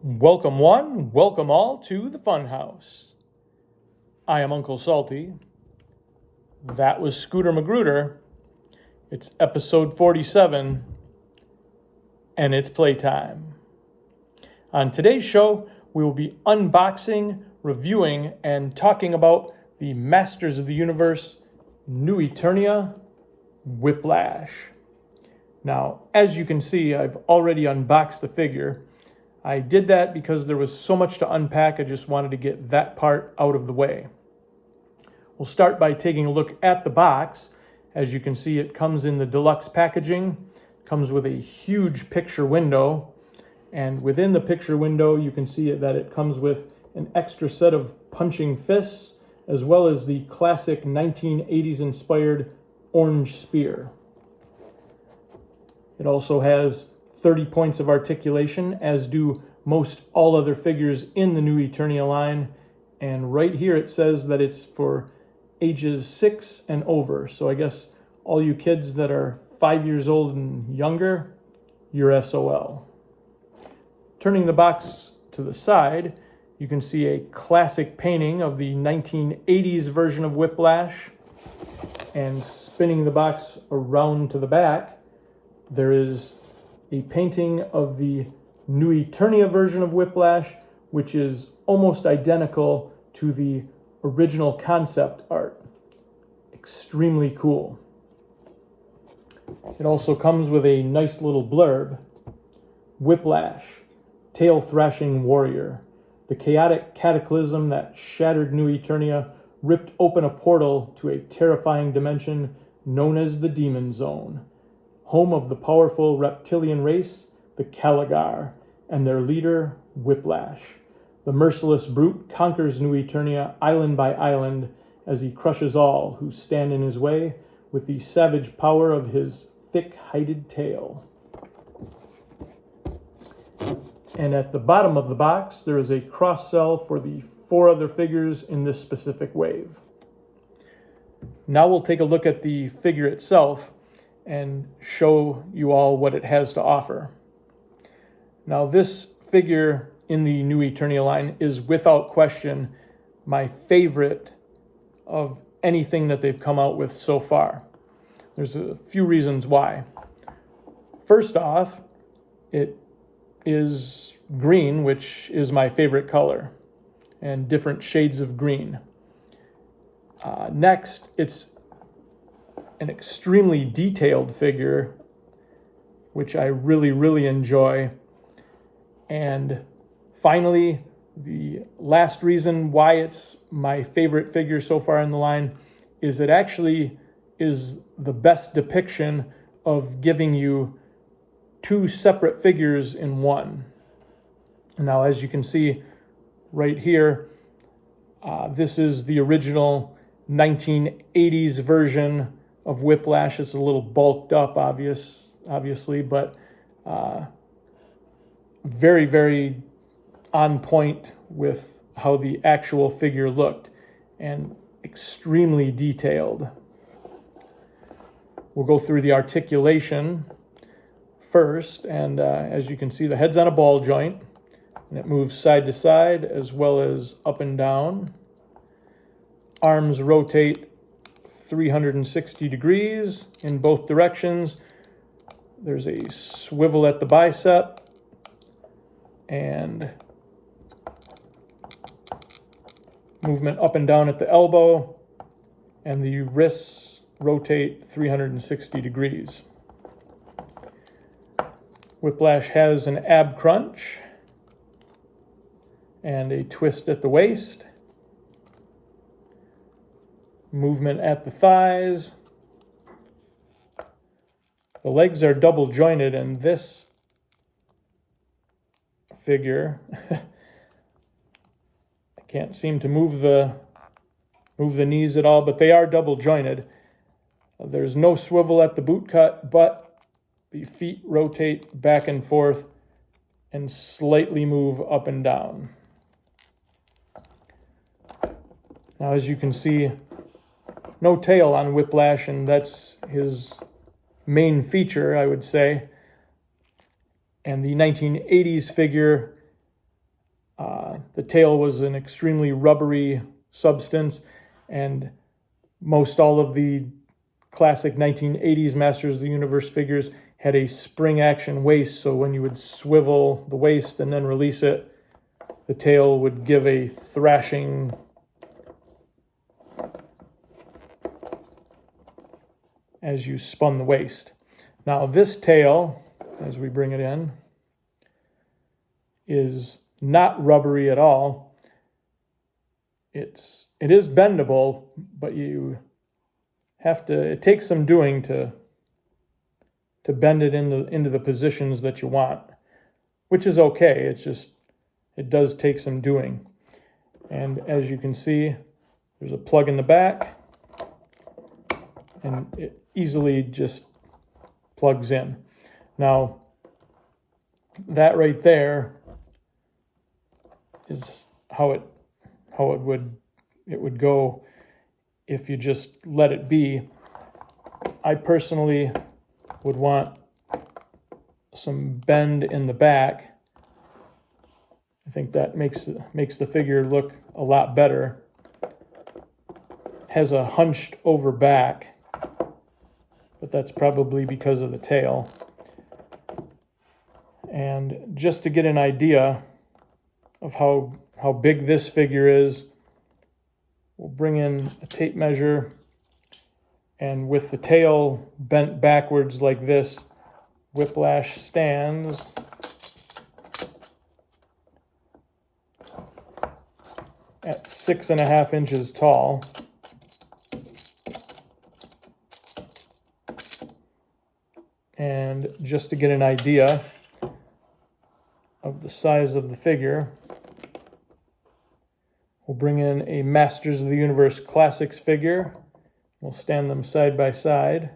Welcome one, welcome all to the Funhouse. I am Uncle Salty. That was Scooter Magruder. It's episode 47, and it's playtime. On today's show, we will be unboxing, reviewing, and talking about the Masters of the Universe New Eternia Whiplash. Now, as you can see, I've already unboxed the figure. I did that because there was so much to unpack. I just wanted to get that part out of the way. We'll start by taking a look at the box. As you can see, it comes in the deluxe packaging, comes with a huge picture window, and within the picture window, you can see that it comes with an extra set of punching fists, as well as the classic 1980s inspired orange spear. It also has 30 points of articulation, as do most all other figures in the New Eternia line. And right here it says that it's for ages 6 and over. So I guess all you kids that are 5 years old and younger, you're SOL. Turning the box to the side, you can see a classic painting of the 1980s version of Whiplash. And spinning the box around to the back, there is a painting of the New Eternia version of Whiplash, which is almost identical to the original concept art. Extremely cool. It also comes with a nice little blurb. Whiplash, tail-thrashing warrior. The chaotic cataclysm that shattered New Eternia ripped open a portal to a terrifying dimension known as the Demon Zone, home of the powerful reptilian race, the Caligar, and their leader, Whiplash. The merciless brute conquers New Eternia island by island as he crushes all who stand in his way with the savage power of his thick-hided tail. And at the bottom of the box, there is a cross-sell for the 4 other figures in this specific wave. Now we'll take a look at the figure itself and show you all what it has to offer. Now, this figure in the New Eternia line is without question my favorite of anything that they've come out with so far. There's a few reasons why. First off, it is green, which is my favorite color, and different shades of green. Next, it's an extremely detailed figure, which I really enjoy. And finally, the last reason why it's my favorite figure so far in the line is it actually is the best depiction of giving you 2 separate figures in one. Now, as you can see right here, this is the original 1980s version of Whiplash. It's a little bulked up, obviously, but very on point with how the actual figure looked, and extremely detailed. We'll go through the articulation first, and as you can see, the head's on a ball joint, and it moves side to side as well as up and down. Arms rotate 360 degrees in both directions. There's a swivel at the bicep, and movement up and down at the elbow, and the wrists rotate 360 degrees. Whiplash has an ab crunch and a twist at the waist. Movement at the thighs. The legs are double jointed, and this figure I can't seem to move the knees at all, but they are double jointed. There's no swivel at the boot cut, but the feet rotate back and forth and slightly move up and down. Now, as you can see, no tail on Whiplash, and that's his main feature, I would say. And the 1980s figure The tail was an extremely rubbery substance, and most all of the classic 1980s Masters of the Universe figures had a spring action waist, so when you would swivel the waist and then release it, the tail would give a thrashing as you spun the waist. Now this tail, as we bring it in, is not rubbery at all. It is bendable, but you have to, it takes some doing to bend it into the positions that you want, which is okay. It's just, it does take some doing. And as you can see, there's a plug in the back, and it easily just plugs in. Now, that right there is how it would go if you just let it be. I personally would want some bend in the back. I think that makes the figure look a lot better. Has a hunched over back, but that's probably because of the tail. And just to get an idea of how big this figure is, we'll bring in a tape measure, and with the tail bent backwards like this, Whiplash stands at 6.5 inches tall. And just to get an idea of the size of the figure, we'll bring in a Masters of the Universe Classics figure. We'll stand them side by side.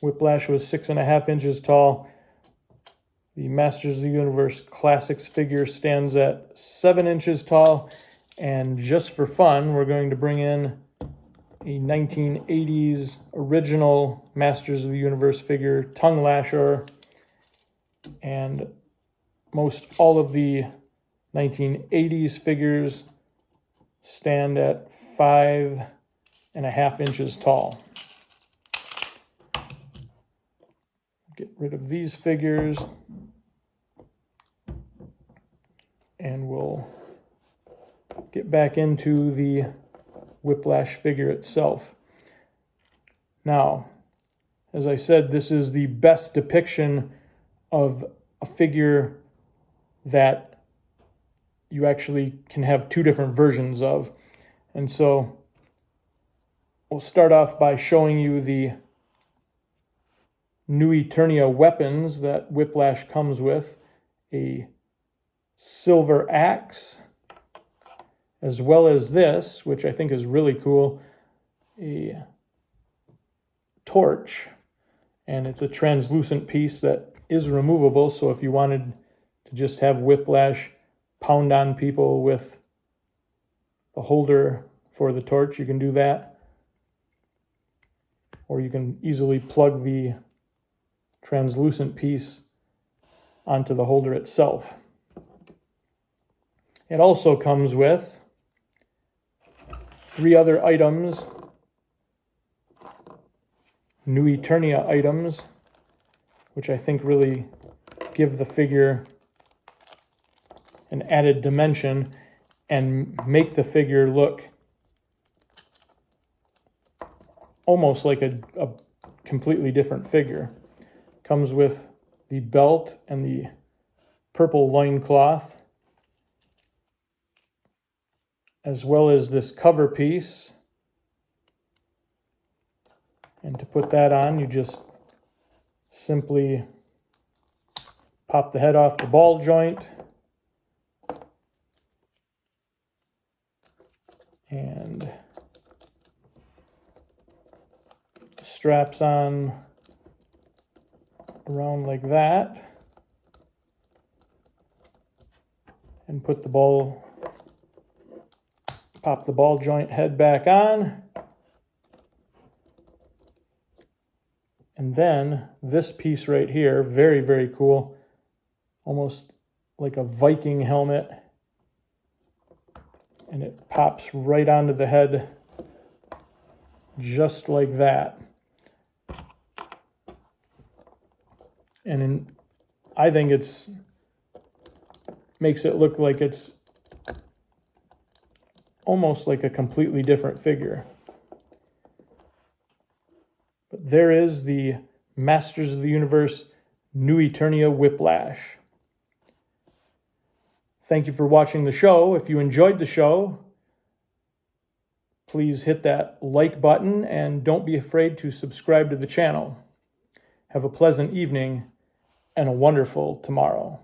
Whiplash was 6.5 inches tall. The Masters of the Universe Classics figure stands at 7 inches tall. And just for fun, we're going to bring in a 1980s original Masters of the Universe figure, Tongue Lasher. And most all of the 1980s figures stand at 5.5 inches tall. Get rid of these figures, and we'll get back into the Whiplash figure itself. Now, as I said, this is the best depiction of a figure that you actually can have two different versions of. And so we'll start off by showing you the New Eternia weapons that Whiplash comes with. A silver axe, as well as this, which I think is really cool, a torch. And it's a translucent piece that is removable, so if you wanted to just have Whiplash pound on people with the holder for the torch, you can do that. Or you can easily plug the translucent piece onto the holder itself. It also comes with 3 other items, New Eternia items, which I think really give the figure an added dimension and make the figure look almost like a completely different figure. Comes with the belt and the purple loincloth, as well as this cover piece. And to put that on, you just simply pop the head off the ball joint and the straps on around like that, and put the ball, pop the ball joint head back on. And then this piece right here, very, very cool, almost like a Viking helmet, and it pops right onto the head just like that. And I think makes it look like it's almost like a completely different figure. But there is the Masters of the Universe New Eternia Whiplash. Thank you for watching the show. If you enjoyed the show, please hit that like button and don't be afraid to subscribe to the channel. Have a pleasant evening and a wonderful tomorrow.